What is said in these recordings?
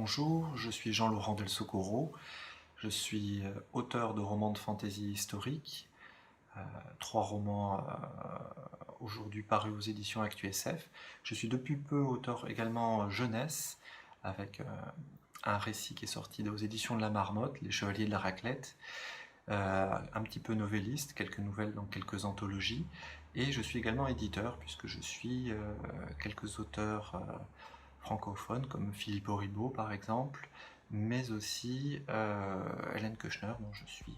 Bonjour, je suis Jean-Laurent Del Socorro, je suis auteur de romans de fantasy historique, 3 romans aujourd'hui parus aux éditions ActuSF. Je suis depuis peu auteur également jeunesse, avec un récit qui est sorti aux éditions de la Marmotte, Les Chevaliers de la Raclette, un petit peu novelliste, quelques nouvelles dans quelques anthologies, et je suis également éditeur, puisque je suis quelques auteurs francophones, comme Philippe Auribeau par exemple, mais aussi Hélène Keuchner, dont je suis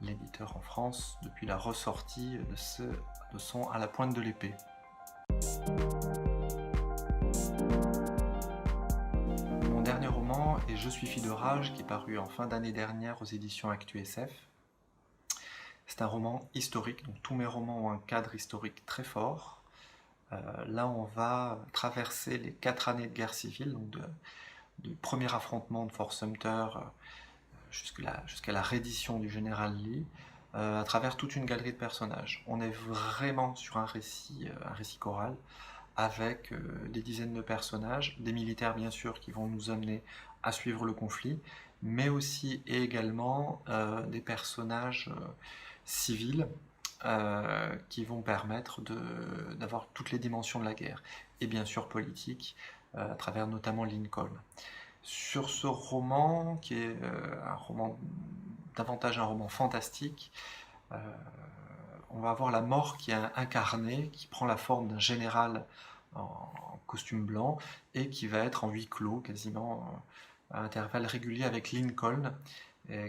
l'éditeur en France depuis la ressortie de son À la pointe de l'épée. Mon dernier roman est Je suis fille de rage, qui est paru en fin d'année dernière aux éditions ActuSF. C'est un roman historique, donc tous mes romans ont un cadre historique très fort. Là, on va traverser les 4 années de guerre civile, donc du premier affrontement de Fort Sumter jusqu'à la reddition du général Lee, à travers toute une galerie de personnages. On est vraiment sur un récit choral, avec des dizaines de personnages, des militaires bien sûr qui vont nous amener à suivre le conflit, mais aussi et également des personnages civils qui vont permettre d'avoir toutes les dimensions de la guerre, et bien sûr politique, à travers notamment Lincoln. Sur ce roman, qui est davantage un roman fantastique, on va avoir la mort qui est incarnée, qui prend la forme d'un général en costume blanc, et qui va être en huis clos, quasiment à intervalles réguliers, avec Lincoln,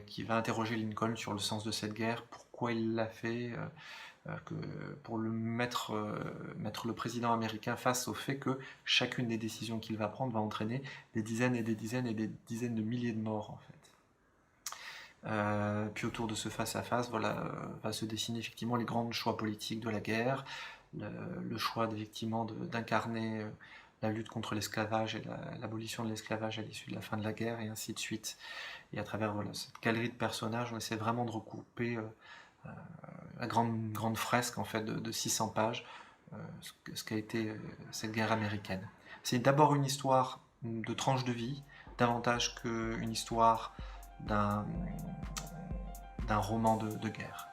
qui va interroger Lincoln sur le sens de cette guerre, pourquoi il l'a fait, pour mettre le président américain face au fait que chacune des décisions qu'il va prendre va entraîner des dizaines et des dizaines et des dizaines de milliers de morts, en fait. Puis autour de ce face-à-face, voilà, va se dessiner effectivement les grands choix politiques de la guerre, le choix effectivement d'incarner la lutte contre l'esclavage et l'abolition de l'esclavage à l'issue de la fin de la guerre, et ainsi de suite. Et à travers cette galerie de personnages, on essaie vraiment de recouper la grande fresque en fait, de 600 pages, ce qu'a été cette guerre américaine. C'est d'abord une histoire de tranche de vie, davantage qu'une histoire d'un roman de guerre.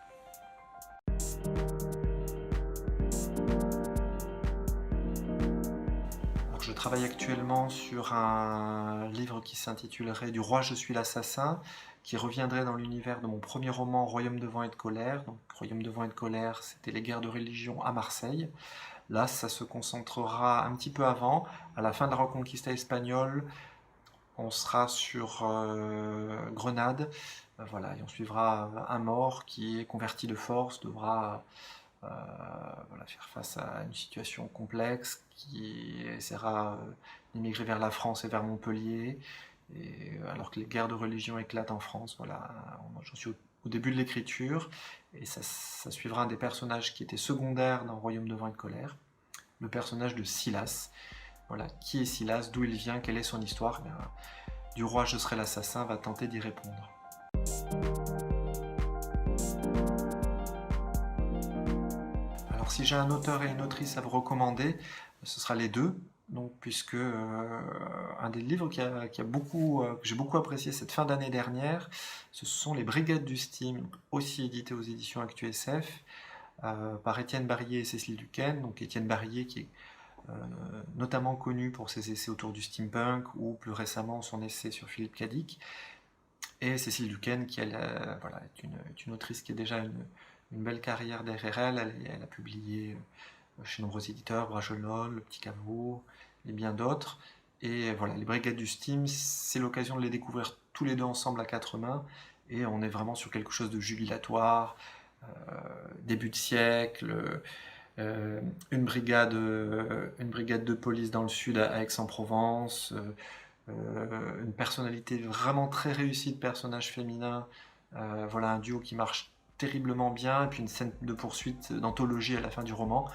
Alors, je travaille actuellement sur un livre qui s'intitulerait « Du roi je suis l'assassin », qui reviendrait dans l'univers de mon premier roman Royaume de vent et de colère. Donc, Royaume de vent et de colère, c'était les guerres de religion à Marseille. Là, ça se concentrera un petit peu avant, à la fin de la Reconquista espagnole. On sera sur Grenade, voilà, et on suivra un mort qui est converti de force, devra voilà, faire face à une situation complexe, qui essaiera d'émigrer vers la France et vers Montpellier, et, alors que les guerres de religion éclatent en France. Voilà, j'en suis au début de l'écriture, et ça suivra un des personnages qui était secondaire dans Royaume de vent et de colère, le personnage de Silas. Voilà, qui est Silas, d'où il vient, quelle est son histoire. Bien, Du roi je serai l'assassin va tenter d'y répondre. Alors si j'ai un auteur et une autrice à vous recommander, ce sera les deux. Donc, puisque un des livres que j'ai beaucoup apprécié cette fin d'année dernière, ce sont Les Brigades du Steam, aussi édité aux éditions ActuSF, par Étienne Barrier et Cécile Duquesne. Donc Étienne Barrier qui est notamment connu pour ses essais autour du steampunk, ou plus récemment son essai sur Philippe Cadic, et Cécile Duquesne qui voilà, est une autrice qui a déjà une belle carrière derrière elle. Elle a publié chez nombreux éditeurs, Brajolol, Le Petit Caveau et bien d'autres. Et voilà, Les Brigades du Steam, c'est l'occasion de les découvrir tous les deux ensemble à 4 mains, et on est vraiment sur quelque chose de jubilatoire, début de siècle, une brigade de police dans le sud à Aix-en-Provence, une personnalité vraiment très réussie de personnage féminin, voilà, un duo qui marche terriblement bien, et puis une scène de poursuite d'anthologie à la fin du roman.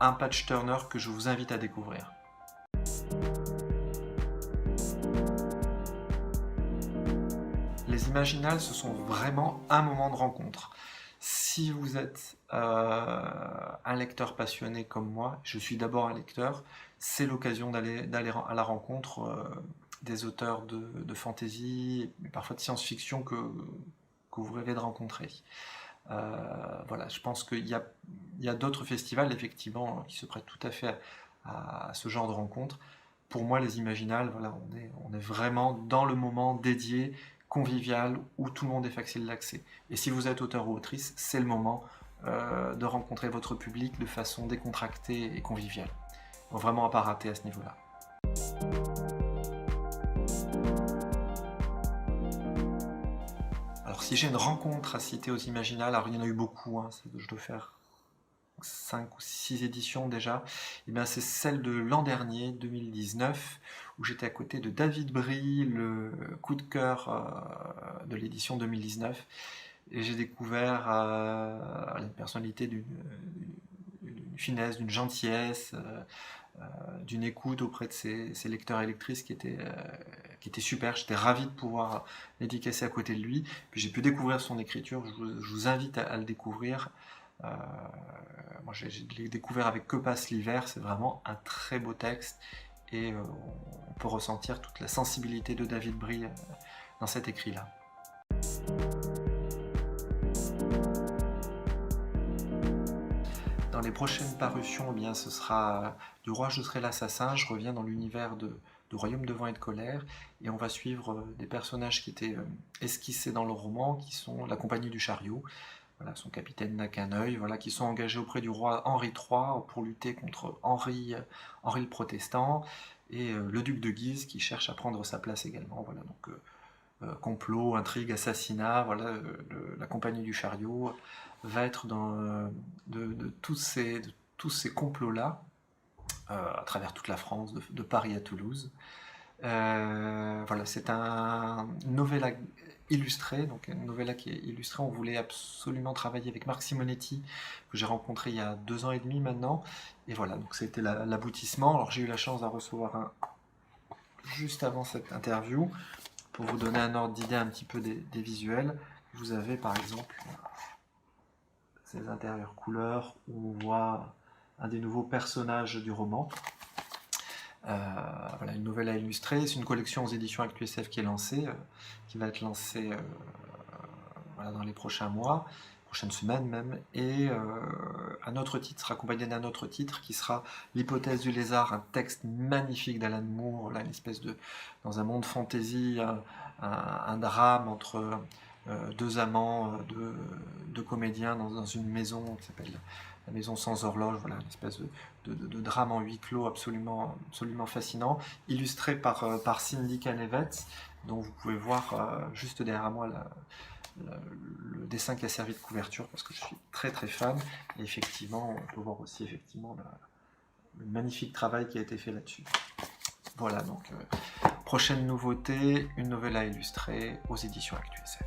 Un patch turner que je vous invite à découvrir. Les Imaginales, ce sont vraiment un moment de rencontre. Si vous êtes un lecteur passionné comme moi, je suis d'abord un lecteur, c'est l'occasion d'aller à la rencontre des auteurs de fantasy, mais parfois de science-fiction que vous rêvez de rencontrer. Voilà, je pense qu'il y a d'autres festivals, effectivement, qui se prêtent tout à fait à ce genre de rencontres. Pour moi, les Imaginales, voilà, on est vraiment dans le moment dédié, convivial, où tout le monde est facile d'accès. Et si vous êtes auteur ou autrice, c'est le moment de rencontrer votre public de façon décontractée et conviviale. Donc vraiment à pas rater à ce niveau-là. Alors si j'ai une rencontre à citer aux Imaginales, alors il y en a eu beaucoup, hein, je dois faire 5 ou 6 éditions déjà, et bien c'est celle de l'an dernier, 2019, où j'étais à côté de David Brie, le coup de cœur de l'édition 2019, et j'ai découvert la personnalité d'une finesse, d'une gentillesse, d'une écoute auprès de ses lecteurs et lectrices qui était super. J'étais ravi de pouvoir dédicacer à côté de lui. Puis j'ai pu découvrir son écriture, je vous invite à le découvrir. Moi je l'ai découvert avec Que passe l'hiver, c'est vraiment un très beau texte et on peut ressentir toute la sensibilité de David Brie dans cet écrit-là. Dans les prochaines parutions, eh bien, ce sera Du roi je serai l'assassin. Je reviens dans l'univers de Royaume de vent et de colère, et on va suivre des personnages qui étaient esquissés dans le roman, qui sont la compagnie du chariot. Voilà, son capitaine n'a qu'un œil, voilà, qui sont engagés auprès du roi Henri III pour lutter contre Henri le Protestant, et le duc de Guise qui cherche à prendre sa place également. Voilà, donc complot, intrigue, assassinat, voilà, la compagnie du chariot va être dans tous ces complots-là, à travers toute la France, de Paris à Toulouse. Voilà, c'est un novella illustré, donc une novella qui est illustrée. On voulait absolument travailler avec Marc Simonetti, que j'ai rencontré il y a 2 ans et demi maintenant, et voilà, donc c'était l'aboutissement. Alors j'ai eu la chance d'en recevoir un juste avant cette interview, pour vous donner un ordre d'idée un petit peu des visuels. Vous avez par exemple ces intérieurs couleurs où on voit un des nouveaux personnages du roman. Voilà, une nouvelle à illustrer. C'est une collection aux éditions ActuSF qui est lancée, qui va être lancée voilà, dans les prochains mois, prochaines semaines même, et un autre titre sera accompagné d'un autre titre qui sera L'hypothèse du lézard, un texte magnifique d'Alan Moore, là, une espèce de, dans un monde fantasy, un drame entre deux amants, deux comédiens dans une maison qui s'appelle La maison sans horloge, voilà, une espèce de drame en huis clos absolument fascinant, illustré par Cindy Canevette, dont vous pouvez voir juste derrière moi le dessin qui a servi de couverture, parce que je suis très très fan, et effectivement on peut voir aussi effectivement le magnifique travail qui a été fait là-dessus. Voilà, donc prochaine nouveauté, une novella illustrée aux éditions ActuSF.